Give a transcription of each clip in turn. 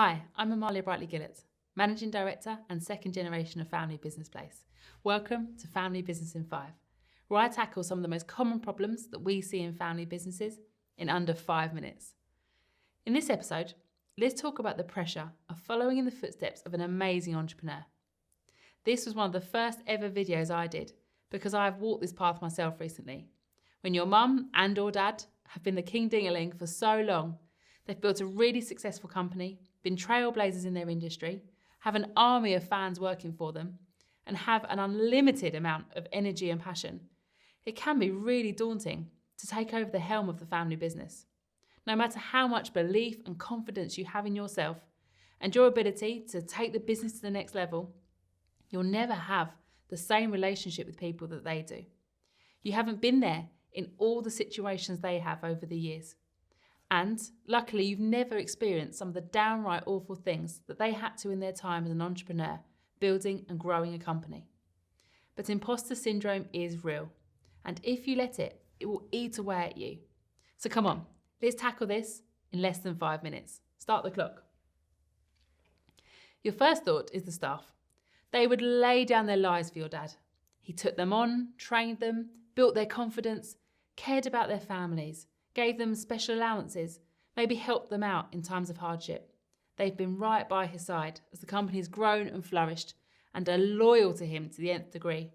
Hi, I'm Amalia Brightley-Gillott, Managing Director and second generation of Family Business Place. Welcome to Family Business in 5, where I tackle some of the most common problems that we see in family businesses in under 5 minutes. In this episode, let's talk about the pressure of following in the footsteps of an amazing entrepreneur. This was one of the first ever videos I did because I have walked this path myself recently. When your mum and or dad have been the king ding-a-ling for so long, they've built a really successful company, been trailblazers in their industry, have an army of fans working for them, and have an unlimited amount of energy and passion. It can be really daunting to take over the helm of the family business. No matter how much belief and confidence you have in yourself and your ability to take the business to the next level, you'll never have the same relationship with people that they do. You haven't been there in all the situations they have over the years. And luckily, you've never experienced some of the downright awful things that they had to in their time as an entrepreneur, building and growing a company. But imposter syndrome is real. And if you let it, it will eat away at you. So come on, let's tackle this in less than 5 minutes. Start the clock. Your first thought is the staff. They would lay down their lives for your dad. He took them on, trained them, built their confidence, cared about their families, gave them special allowances, maybe helped them out in times of hardship. They've been right by his side as the company has grown and flourished and are loyal to him to the nth degree.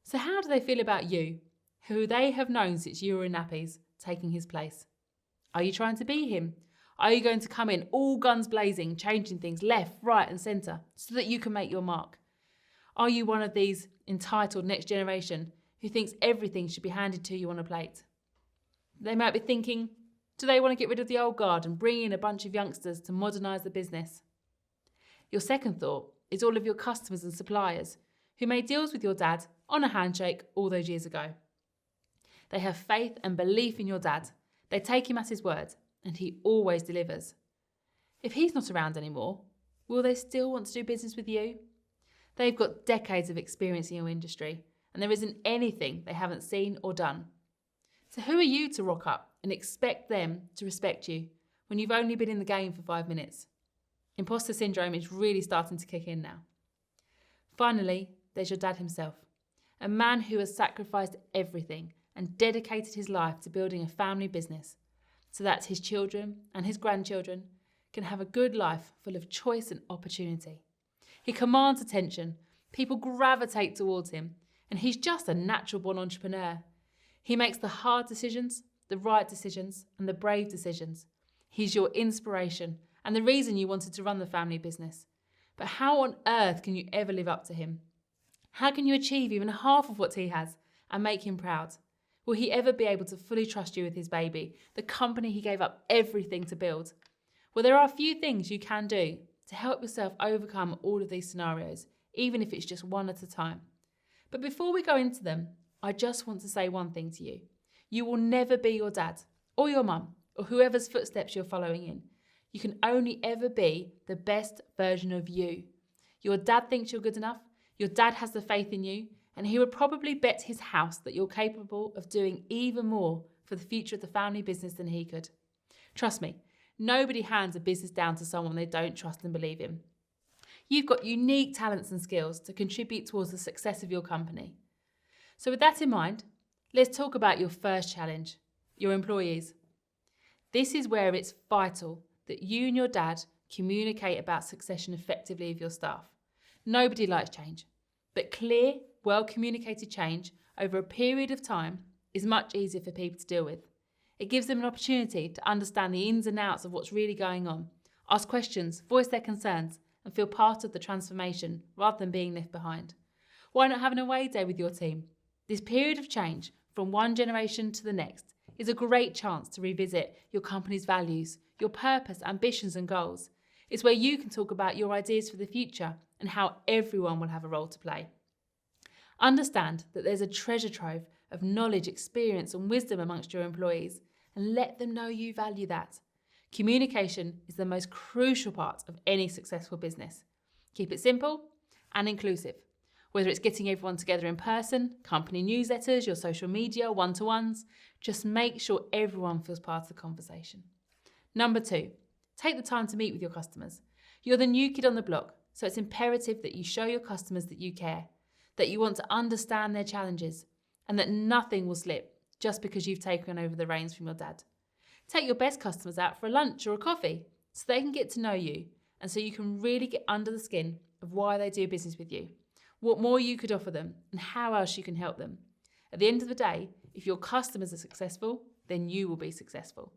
So how do they feel about you, who they have known since you were in nappies, taking his place? Are you trying to be him? Are you going to come in all guns blazing, changing things left, right and centre so that you can make your mark? Are you one of these entitled next generation who thinks everything should be handed to you on a plate? They might be thinking, do they want to get rid of the old guard and bring in a bunch of youngsters to modernise the business? Your second thought is all of your customers and suppliers who made deals with your dad on a handshake all those years ago. They have faith and belief in your dad. They take him at his word, and he always delivers. If he's not around anymore, will they still want to do business with you? They've got decades of experience in your industry, and there isn't anything they haven't seen or done. So who are you to rock up and expect them to respect you when you've only been in the game for 5 minutes? Imposter syndrome is really starting to kick in now. Finally, there's your dad himself, a man who has sacrificed everything and dedicated his life to building a family business so that his children and his grandchildren can have a good life full of choice and opportunity. He commands attention, people gravitate towards him, and he's just a natural-born entrepreneur. He makes the hard decisions, the right decisions, and the brave decisions. He's your inspiration and the reason you wanted to run the family business. But how on earth can you ever live up to him? How can you achieve even half of what he has and make him proud? Will he ever be able to fully trust you with his baby, the company he gave up everything to build? Well, there are a few things you can do to help yourself overcome all of these scenarios, even if it's just one at a time. But before we go into them, I just want to say one thing to you. You will never be your dad or your mum or whoever's footsteps you're following in. You can only ever be the best version of you. Your dad thinks you're good enough. Your dad has the faith in you, and he would probably bet his house that you're capable of doing even more for the future of the family business than he could. Trust me, nobody hands a business down to someone they don't trust and believe in. You've got unique talents and skills to contribute towards the success of your company. So with that in mind, let's talk about your first challenge, your employees. This is where it's vital that you and your dad communicate about succession effectively with your staff. Nobody likes change, but clear, well-communicated change over a period of time is much easier for people to deal with. It gives them an opportunity to understand the ins and outs of what's really going on, ask questions, voice their concerns, and feel part of the transformation rather than being left behind. Why not have an away day with your team? This period of change from one generation to the next is a great chance to revisit your company's values, your purpose, ambitions and goals. It's where you can talk about your ideas for the future and how everyone will have a role to play. Understand that there's a treasure trove of knowledge, experience and wisdom amongst your employees, and let them know you value that. Communication is the most crucial part of any successful business. Keep it simple and inclusive. Whether it's getting everyone together in person, company newsletters, your social media, one-to-ones, just make sure everyone feels part of the conversation. Number 2, Take the time to meet with your customers. You're the new kid on the block, so it's imperative that you show your customers that you care, that you want to understand their challenges, and that nothing will slip just because you've taken over the reins from your dad. Take your best customers out for a lunch or a coffee so they can get to know you and so you can really get under the skin of why they do business with you, what more you could offer them, and how else you can help them. At the end of the day, if your customers are successful, then you will be successful.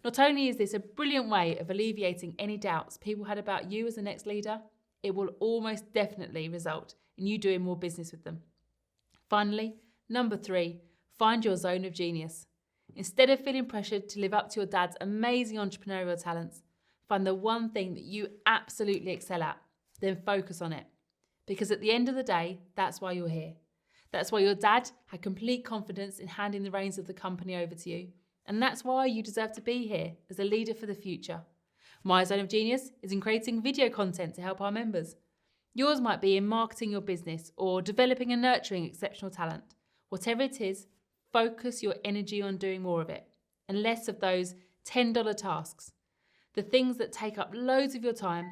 Not only is this a brilliant way of alleviating any doubts people had about you as the next leader, it will almost definitely result in you doing more business with them. Finally, number 3, find your zone of genius. Instead of feeling pressured to live up to your dad's amazing entrepreneurial talents, find the one thing that you absolutely excel at, then focus on it. Because at the end of the day, that's why you're here. That's why your dad had complete confidence in handing the reins of the company over to you. And that's why you deserve to be here as a leader for the future. My zone of genius is in creating video content to help our members. Yours might be in marketing your business or developing and nurturing exceptional talent. Whatever it is, focus your energy on doing more of it and less of those $10 tasks. The things that take up loads of your time,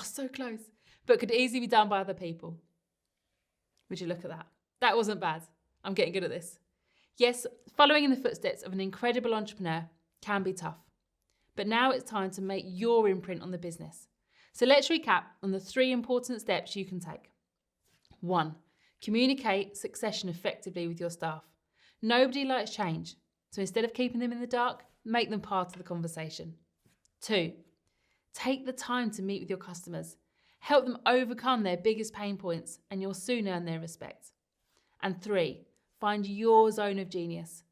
so close, but could easily be done by other people. Would you look at that? That wasn't bad. I'm getting good at this. Yes, following in the footsteps of an incredible entrepreneur can be tough. But now it's time to make your imprint on the business. So let's recap on the 3 important steps you can take. 1. Communicate succession effectively with your staff. Nobody likes change, so instead of keeping them in the dark, make them part of the conversation. 2. Take the time to meet with your customers. Help them overcome their biggest pain points and you'll soon earn their respect. And 3. Find your zone of genius.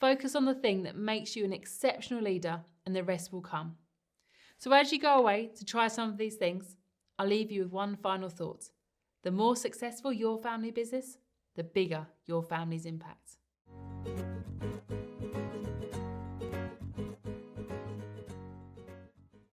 Focus on the thing that makes you an exceptional leader and the rest will come. So as you go away to try some of these things, I'll leave you with one final thought. The more successful your family business, the bigger your family's impact.